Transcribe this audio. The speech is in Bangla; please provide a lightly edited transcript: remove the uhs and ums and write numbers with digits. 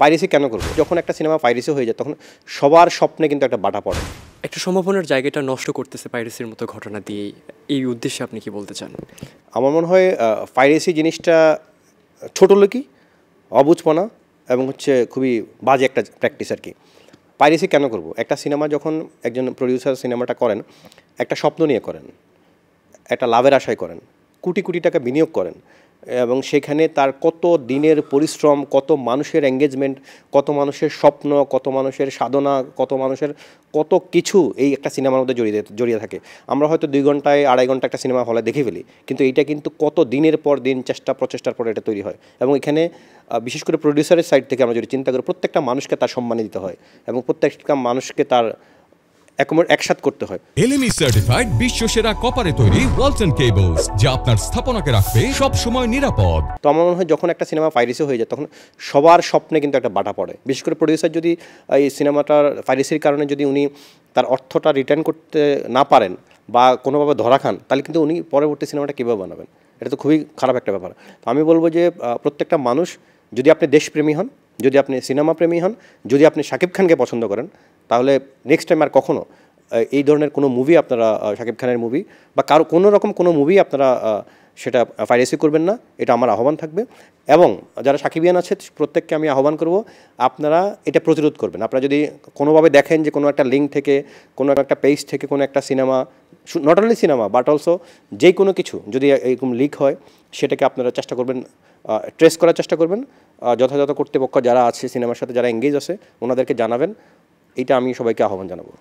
পাইরেসি কেন করব? যখন একটা সিনেমা পাইরেসি হয়ে যায় তখন সবার স্বপ্নে কিন্তু একটা বাধা পড়ে। একটা সম্ভাবনার জায়গাটা নষ্ট করতেছে পাইরেসির মতো ঘটনা দিয়ে। এই উদ্দেশ্যে আপনি কি বলতে চান? আমার মনে হয় পাইরেসি জিনিসটা ছোটলোকি, অবুঝপনা এবং হচ্ছে খুবই বাজে একটা প্র্যাকটিস আর কি। পাইরেসি কেন করব? একটা সিনেমা যখন একজন প্রডিউসার সিনেমাটা করেন, একটা স্বপ্ন নিয়ে করেন, একটা লাভের আশায় করেন, কোটি কোটি টাকা বিনিয়োগ করেন এবং সেখানে তার কত দিনের পরিশ্রম, কত মানুষের এঙ্গেজমেন্ট, কত মানুষের স্বপ্ন, কত মানুষের সাধনা, কত মানুষের কত কিছু এই একটা সিনেমার মধ্যে জড়িয়ে থাকে। আমরা হয়তো 2 ঘন্টায় 2.5 ঘন্টা একটা সিনেমা হলে দেখে ফেলি, কিন্তু এইটা কিন্তু কত দিনের পর দিন প্রচেষ্টার পর এটা তৈরি হয় এবং এখানে বিশেষ করে প্রডিউসারের সাইড থেকে আমরা যদি চিন্তা করি, প্রত্যেকটা মানুষকে তার সম্মান দিতে হয় এবং প্রত্যেকটা মানুষকে তার একসাথ করতে হয়। এলএমই সার্টিফাইড বিশ্বসেরা কপারে তৈরি ওয়ালটন কেবলস, যা আপনার স্থাপনাকে রাখবে সব সময় নিরাপদ। তো আমার মনে হয় যখন একটা সিনেমা পাইরেসি হয়ে যায় তখন সবার স্বপ্নে কিন্তু একটা বাধা পড়ে। বিশেষ করে প্রডিউসার যদি এই সিনেমাটার পাইরেসির কারণে যদি উনি তার অর্থটা রিটার্ন করতে না পারেন বা কোনোভাবে ধরা খান, তাহলে কিন্তু উনি পরবর্তী সিনেমাটা কীভাবে বানাবেন? এটা তো খুবই খারাপ একটা ব্যাপার। তো আমি বলবো যে প্রত্যেকটা মানুষ, যদি আপনি দেশপ্রেমী হন, যদি আপনি সিনেমা প্রেমী হন, যদি আপনি শাকিব খানকে পছন্দ করেন, তাহলে নেক্সট টাইম আর কখনো এই ধরনের কোনো মুভি আপনারা শাকিব খানের মুভি বা কারো কোনো রকম কোনো মুভি আপনারা সেটা পাইরেসি করবেন না, এটা আমার আহ্বান থাকবে। এবং যারা সাকিবিয়ান আছে প্রত্যেককে আমি আহ্বান করব, আপনারা এটা প্রতিরোধ করবেন। আপনারা যদি কোনোভাবে দেখেন যে কোনো একটা লিঙ্ক থেকে, কোনো একটা পেজ থেকে কোনো একটা cinema, not only cinema but also যে কোনো কিছু যদি এরকম লিক হয়, সেটাকে আপনারা চেষ্টা করবেন, ট্রেস করার চেষ্টা করবেন। যথাযথ কর্তৃপক্ষ যারা আছে সিনেমার সাথে যারা এঙ্গেজ আছে ওনাদেরকে জানাবেন। এইটা আমি সবাইকে আহ্বান জানাবো।